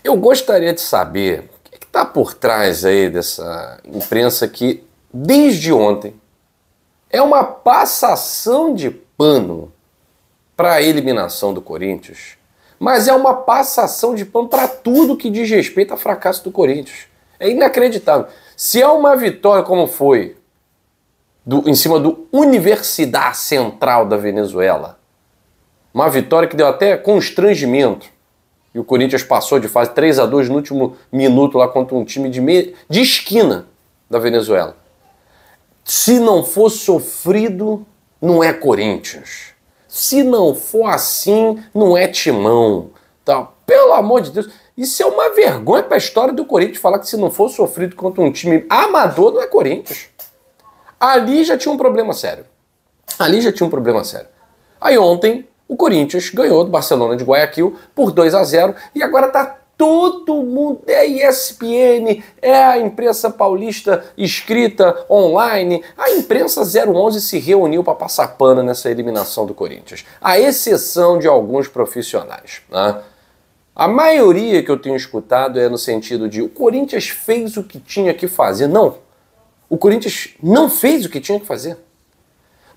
Eu gostaria de saber o que está por trás aí dessa imprensa que, desde ontem, é uma passação de pano para a eliminação do Corinthians, mas é uma passação de pano para tudo que diz respeito ao fracasso do Corinthians. É inacreditável. Se é uma vitória como foi em cima do Universidade Central da Venezuela, uma vitória que deu até constrangimento, e o Corinthians passou de fase 3-2 no último minuto lá contra um time de esquina da Venezuela. Se não for sofrido, não é Corinthians. Se não for assim, não é Timão. Tá? Pelo amor de Deus, isso é uma vergonha para a história do Corinthians falar que se não for sofrido contra um time amador, não é Corinthians. Ali já tinha um problema sério. Aí ontem, o Corinthians ganhou do Barcelona de Guayaquil por 2-0 e agora tá todo mundo, é a ESPN, é a imprensa paulista escrita online, a imprensa 011 se reuniu para passar pano nessa eliminação do Corinthians, à exceção de alguns profissionais, né? A maioria que eu tenho escutado é no sentido de o Corinthians fez o que tinha que fazer. Não, o Corinthians não fez o que tinha que fazer.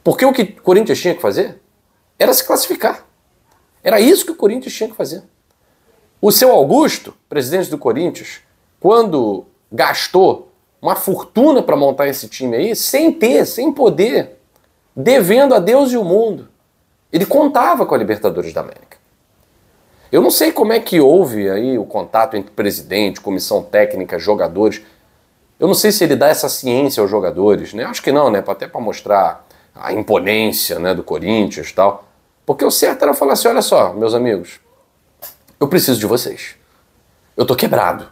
Porque o que o Corinthians tinha que fazer era se classificar. Era isso que o Corinthians tinha que fazer. O seu Augusto, presidente do Corinthians, quando gastou uma fortuna para montar esse time aí, sem poder, devendo a Deus e o mundo, ele contava com a Libertadores da América. Eu não sei como é que houve aí o contato entre presidente, comissão técnica, jogadores. Eu não sei se ele dá essa ciência aos jogadores, né? Acho que não, né? Até para mostrar a imponência, né, do Corinthians e tal. Porque o certo era falar assim, olha só, meus amigos, eu preciso de vocês. Eu tô quebrado.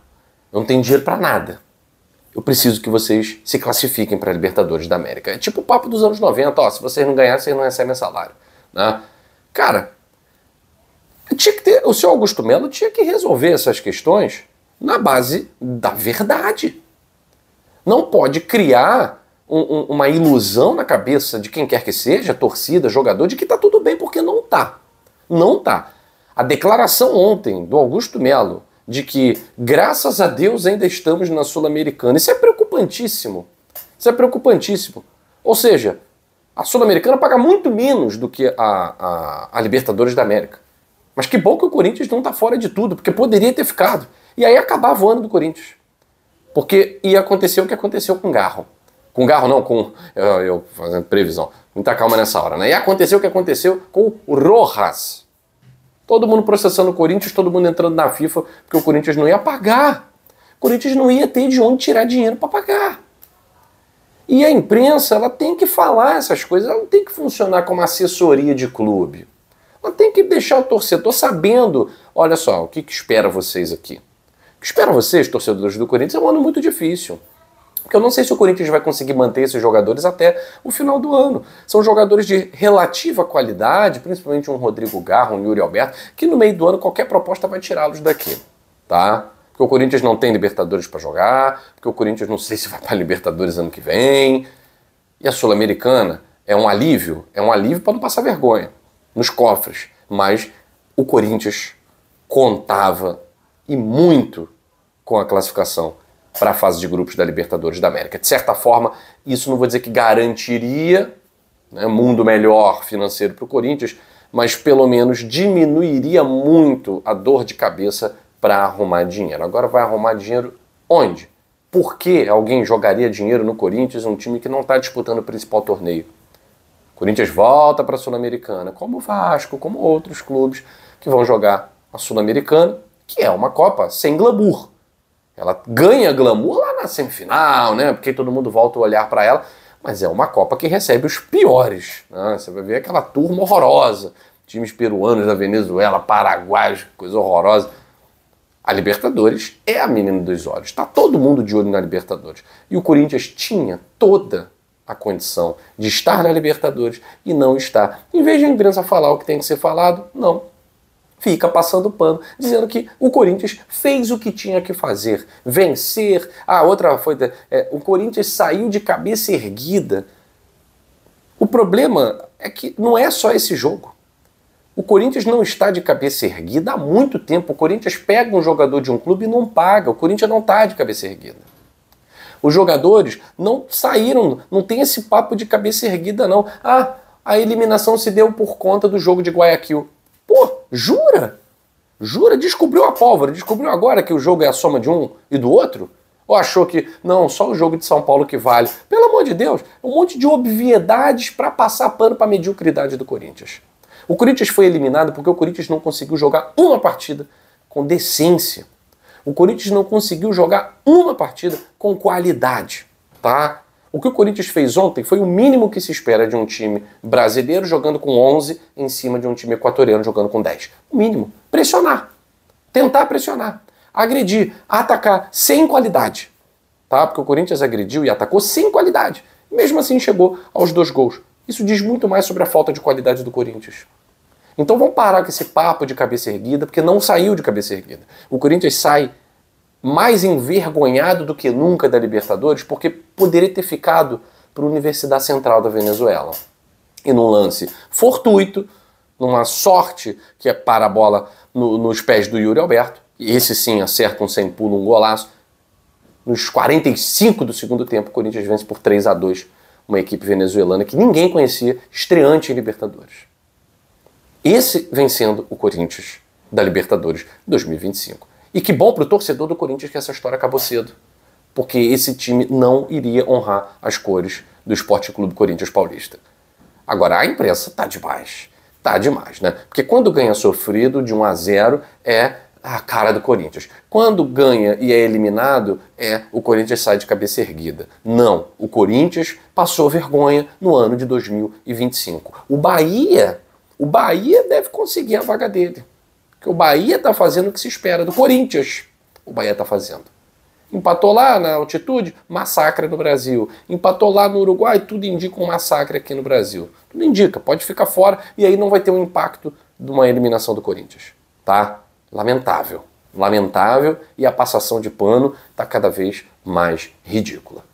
Eu não tenho dinheiro pra nada. Eu preciso que vocês se classifiquem para a Libertadores da América. É tipo o papo dos anos 90, ó, se vocês não ganharem, vocês não recebem salário, né? Cara, tinha que ter, o senhor Augusto Melo tinha que resolver essas questões na base da verdade. Não pode criar uma ilusão na cabeça de quem quer que seja, torcida, jogador, de que tá tudo bem, porque não tá. Não tá. A declaração ontem do Augusto Melo de que, graças a Deus, ainda estamos na Sul-Americana, isso é preocupantíssimo. Isso é preocupantíssimo. Ou seja, a Sul-Americana paga muito menos do que a Libertadores da América. Mas que bom que o Corinthians não tá fora de tudo, porque poderia ter ficado. E aí acabava o ano do Corinthians. Porque ia acontecer o que aconteceu com o Garro. Com o Garro não, com... Eu fazendo previsão. Muita calma nessa hora, né? E aconteceu o que aconteceu com o Rojas. Todo mundo processando o Corinthians, todo mundo entrando na FIFA, porque o Corinthians não ia pagar. O Corinthians não ia ter de onde tirar dinheiro para pagar. E a imprensa, ela tem que falar essas coisas, ela não tem que funcionar como assessoria de clube. Ela tem que deixar o torcedor sabendo, olha só, o que espera vocês aqui. O que espera vocês, torcedores do Corinthians, é um ano muito difícil. Porque eu não sei se o Corinthians vai conseguir manter esses jogadores até o final do ano. São jogadores de relativa qualidade, principalmente um Rodrigo Garro, um Yuri Alberto, que no meio do ano qualquer proposta vai tirá-los daqui, tá? Porque o Corinthians não tem Libertadores para jogar, porque o Corinthians não sei se vai para Libertadores ano que vem. E a Sul-Americana é um alívio para não passar vergonha nos cofres. Mas o Corinthians contava e muito com a classificação para a fase de grupos da Libertadores da América. De certa forma, isso não vou dizer que garantiria, né, mundo melhor financeiro para o Corinthians, mas pelo menos diminuiria muito a dor de cabeça para arrumar dinheiro. Agora vai arrumar dinheiro onde? Por que alguém jogaria dinheiro no Corinthians, um time que não está disputando o principal torneio? O Corinthians volta para a Sul-Americana, como o Vasco, como outros clubes que vão jogar a Sul-Americana, que é uma Copa sem glamour. Ela ganha glamour lá na semifinal, né? Porque todo mundo volta a olhar para ela, mas é uma Copa que recebe os piores, né? Você vai ver aquela turma horrorosa, times peruanos da Venezuela, paraguaios, coisa horrorosa. A Libertadores é a menina dos olhos, está todo mundo de olho na Libertadores. E o Corinthians tinha toda a condição de estar na Libertadores e não está. Em vez de a imprensa falar o que tem que ser falado, não. Fica passando pano, dizendo que o Corinthians fez o que tinha que fazer, vencer. A outra foi... o Corinthians saiu de cabeça erguida. O problema é que não é só esse jogo. O Corinthians não está de cabeça erguida há muito tempo. O Corinthians pega um jogador de um clube e não paga. O Corinthians não está de cabeça erguida. Os jogadores não saíram, não tem esse papo de cabeça erguida não. Ah, a eliminação se deu por conta do jogo de Guayaquil. Pô, jura? Jura? Descobriu a pólvora? Descobriu agora que o jogo é a soma de um e do outro? Ou achou que, não, só o jogo de São Paulo que vale? Pelo amor de Deus, um monte de obviedades para passar pano para a mediocridade do Corinthians. O Corinthians foi eliminado porque o Corinthians não conseguiu jogar uma partida com decência. O Corinthians não conseguiu jogar uma partida com qualidade, tá? O que o Corinthians fez ontem foi o mínimo que se espera de um time brasileiro jogando com 11 em cima de um time equatoriano jogando com 10. O mínimo. Pressionar. Tentar pressionar. Agredir. Atacar sem qualidade. Tá? Porque o Corinthians agrediu e atacou sem qualidade. Mesmo assim chegou aos 2 gols. Isso diz muito mais sobre a falta de qualidade do Corinthians. Então vamos parar com esse papo de cabeça erguida, porque não saiu de cabeça erguida. O Corinthians sai mais envergonhado do que nunca da Libertadores, porque poderia ter ficado para a Universidade Central da Venezuela. E num lance fortuito, numa sorte que é para a bola nos pés do Yuri Alberto, e esse sim acerta um sem pulo, um golaço, nos 45 do segundo tempo, o Corinthians vence por 3-2 uma equipe venezuelana que ninguém conhecia, estreante em Libertadores. Esse vem sendo o Corinthians da Libertadores 2025. E que bom para o torcedor do Corinthians que essa história acabou cedo. Porque esse time não iria honrar as cores do Esporte Clube Corinthians Paulista. Agora, a imprensa tá demais. Tá demais, né? Porque quando ganha sofrido de 1-0 é a cara do Corinthians. Quando ganha e é eliminado, o Corinthians sai de cabeça erguida. Não, o Corinthians passou vergonha no ano de 2025. O Bahia deve conseguir a vaga dele. Porque o Bahia está fazendo o que se espera do Corinthians. O Bahia está fazendo. Empatou lá na altitude, massacre no Brasil. Empatou lá no Uruguai, tudo indica um massacre aqui no Brasil. Tudo indica, pode ficar fora e aí não vai ter um impacto de uma eliminação do Corinthians. Tá? Lamentável. Lamentável, e a passação de pano está cada vez mais ridícula.